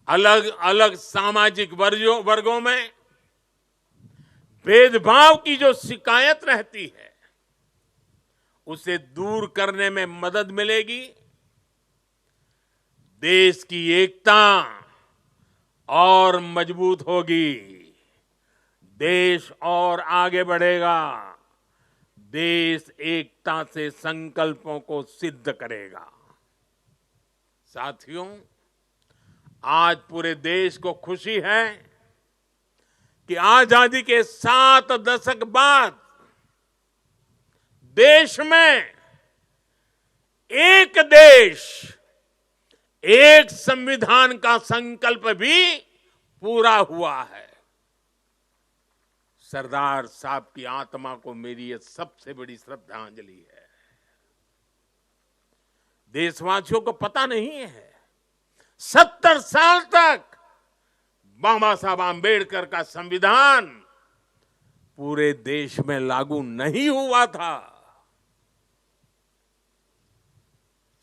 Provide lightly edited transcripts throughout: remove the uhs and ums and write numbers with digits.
अलग अलग सामाजिक वर्गों में भेदभाव की जो शिकायत रहती है उसे दूर करने में मदद मिलेगी। देश की एकता और मजबूत होगी, देश और आगे बढ़ेगा, देश एकता से संकल्पों को सिद्ध करेगा। साथियों, आज पूरे देश को खुशी है कि आजादी के 7 दशक बाद देश में एक देश, एक संविधान का संकल्प भी पूरा हुआ है। सरदार साहब की आत्मा को मेरी यह सबसे बड़ी श्रद्धांजलि है। देशवासियों को पता नहीं है 70 साल तक बाबा साहब आंबेडकर का संविधान पूरे देश में लागू नहीं हुआ था।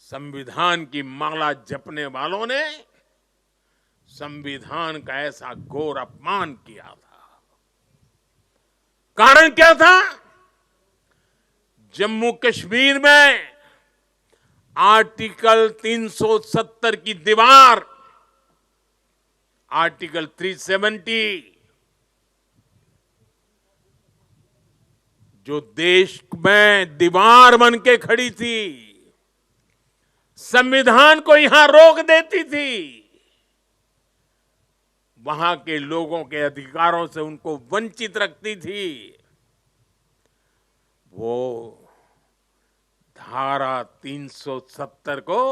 संविधान की माला जपने वालों ने संविधान का ऐसा घोर अपमान किया था। कारण क्या था? जम्मू कश्मीर में आर्टिकल 370 की दीवार, आर्टिकल 370 जो देश में दीवार बन के खड़ी थी, संविधान को यहां रोक देती थी, वहां के लोगों के अधिकारों से उनको वंचित रखती थी। वो धारा 370 को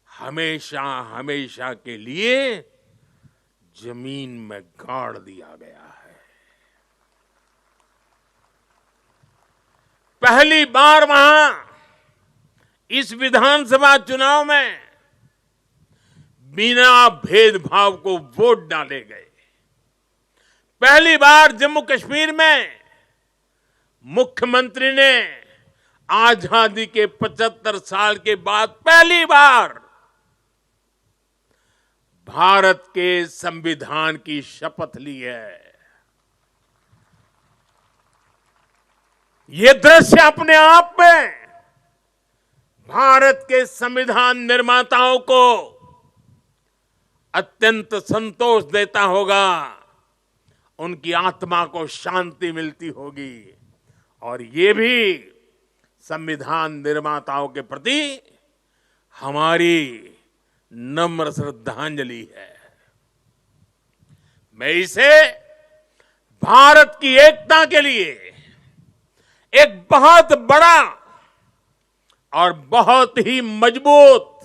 हमेशा हमेशा के लिए जमीन में गाड़ दिया गया है। पहली बार वहां इस विधानसभा चुनाव में बिना भेदभाव को वोट डाले गए। पहली बार जम्मू कश्मीर में मुख्यमंत्री ने आजादी के 75 साल के बाद पहली बार भारत के संविधान की शपथ ली है। ये दृश्य अपने आप में भारत के संविधान निर्माताओं को अत्यंत संतोष देता होगा, उनकी आत्मा को शांति मिलती होगी और ये भी संविधान निर्माताओं के प्रति हमारी नम्र श्रद्धांजलि है। मैं इसे भारत की एकता के लिए एक बहुत बड़ा और बहुत ही मजबूत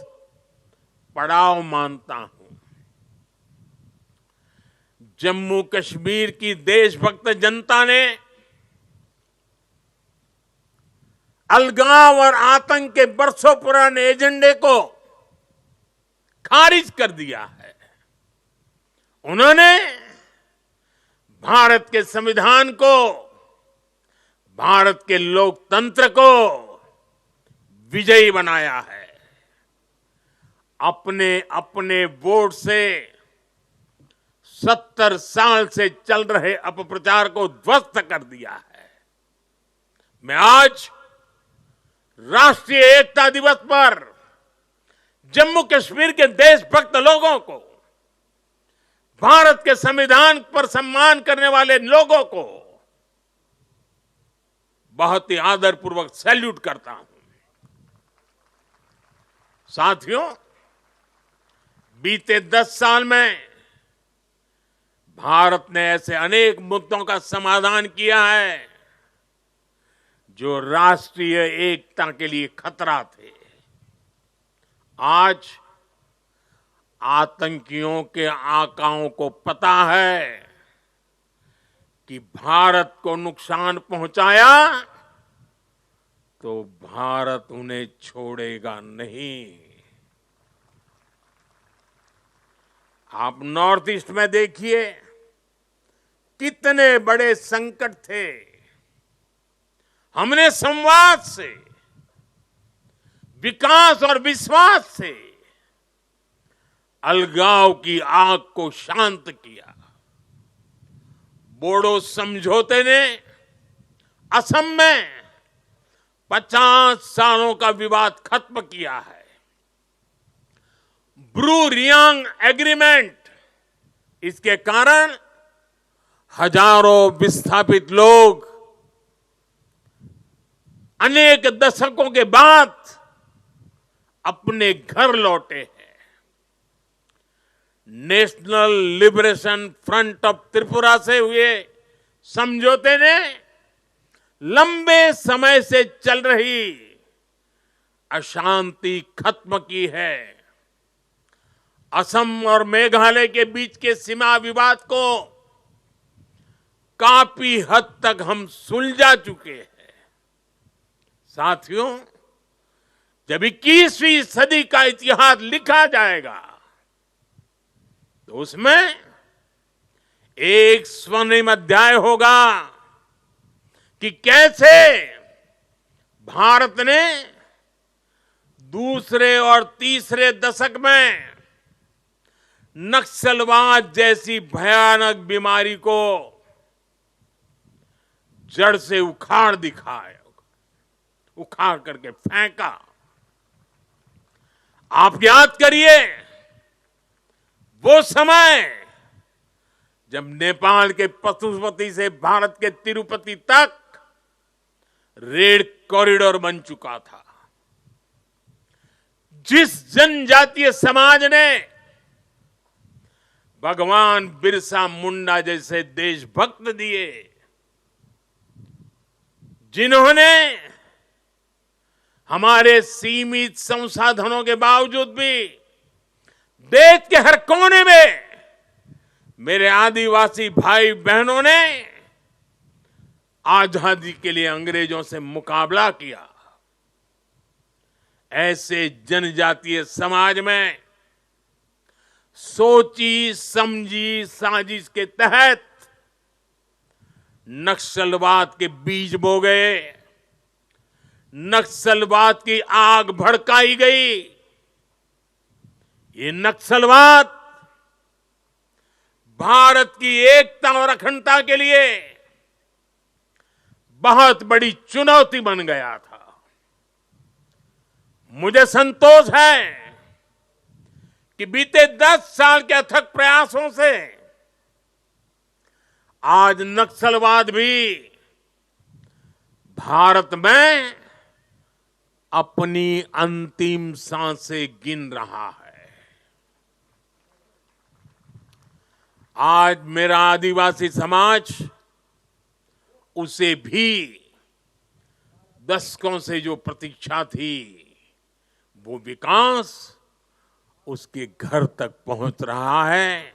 पड़ाव मानता हूं। जम्मू कश्मीर की देशभक्त जनता ने अलगाव और आतंक के बरसों पुराने एजेंडे को खारिज कर दिया है। उन्होंने भारत के संविधान को, भारत के लोकतंत्र को विजयी बनाया है। अपने अपने वोट से 70 साल से चल रहे अपप्रचार को ध्वस्त कर दिया है। मैं आज राष्ट्रीय एकता दिवस पर जम्मू कश्मीर के देशभक्त लोगों को, भारत के संविधान पर सम्मान करने वाले लोगों को बहुत ही आदरपूर्वक सैल्यूट करता हूं। साथियों, बीते 10 साल में भारत ने ऐसे अनेक मुद्दों का समाधान किया है जो राष्ट्रीय एकता के लिए खतरा थे। आज आतंकियों के आकाओं को पता है कि भारत को नुकसान पहुंचाया तो भारत उन्हें छोड़ेगा नहीं। आप नॉर्थ ईस्ट में देखिए कितने बड़े संकट थे। हमने संवाद से, विकास और विश्वास से अलगाव की आग को शांत किया। बोडो समझौते ने असम में 50 सालों का विवाद खत्म किया है। ब्रू रियांग एग्रीमेंट, इसके कारण हजारों विस्थापित लोग अनेक दशकों के बाद अपने घर लौटे हैं। National liberation front of Tripura से हुए समझौते ने लंबे समय से चल रही अशांति खत्म की है। असम और मेघालय के बीच के सीमा विवाद को काफी हद तक हम सुलझा चुके हैं। साथियों, जब 21वीं सदी का इतिहास लिखा जाएगा तो उसमें एक स्वर्णिम अध्याय होगा कि कैसे भारत ने दूसरे और तीसरे दशक में नक्सलवाद जैसी भयानक बीमारी को जड़ से उखाड़ दिखाया, उखाड़ करके फेंका। आप याद करिए वो समय जब नेपाल के पशुपति से भारत के तिरुपति तक रेल कॉरिडोर बन चुका था। जिस जनजातीय समाज ने भगवान बिरसा मुंडा जैसे देशभक्त दिए, जिन्होंने हमारे सीमित संसाधनों के बावजूद भी देश के हर कोने में मेरे आदिवासी भाई बहनों ने आजादी के लिए अंग्रेजों से मुकाबला किया, ऐसे जनजातीय समाज में सोची समझी साजिश के तहत नक्सलवाद के बीज बो गए, नक्सलवाद की आग भड़काई गई। ये नक्सलवाद भारत की एकता और अखंडता के लिए बहुत बड़ी चुनौती बन गया था। मुझे संतोष है कि बीते 10 साल के अथक प्रयासों से आज नक्सलवाद भी भारत में अपनी अंतिम सांसें गिन रहा है। आज मेरा आदिवासी समाज उसे भी दशकों से जो प्रतीक्षा थी, वो विकास उसके घर तक पहुंच रहा है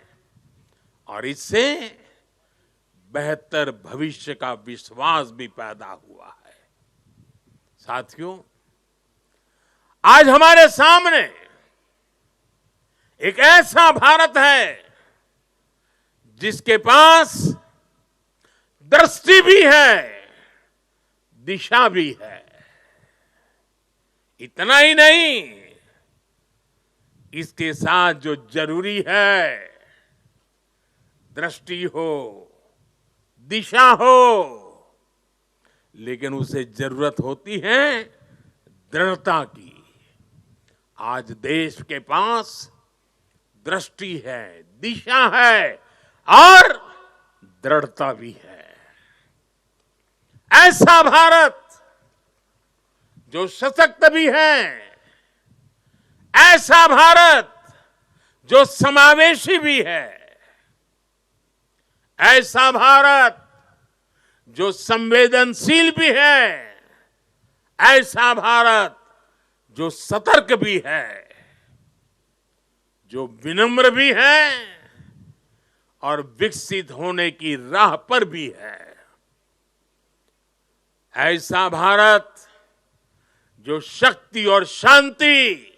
और इससे बेहतर भविष्य का विश्वास भी पैदा हुआ है। साथियों, आज हमारे सामने एक ऐसा भारत है जिसके पास दृष्टि भी है, दिशा भी है। इतना ही नहीं, इसके साथ जो जरूरी है, दृष्टि हो, दिशा हो, लेकिन उसे जरूरत होती है दृढ़ता की। आज देश के पास दृष्टि है, दिशा है और दृढ़ता भी है। ऐसा भारत जो सशक्त भी है, ऐसा भारत जो समावेशी भी है, ऐसा भारत जो संवेदनशील भी है, ऐसा भारत जो सतर्क भी है, जो विनम्र भी है और विकसित होने की राह पर भी है। ऐसा भारत जो शक्ति और शांति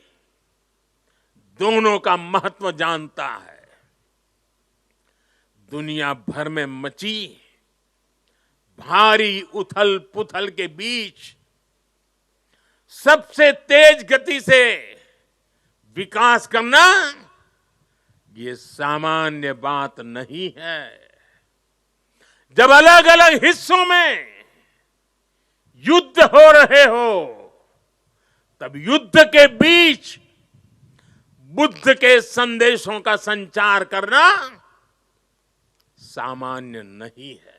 दोनों का महत्व जानता है। दुनिया भर में मची भारी उथल पुथल के बीच सबसे तेज गति से विकास करना ये सामान्य बात नहीं है। जब अलग अलग हिस्सों में युद्ध हो रहे हो, तब युद्ध के बीच बुद्ध के संदेशों का संचार करना सामान्य नहीं है।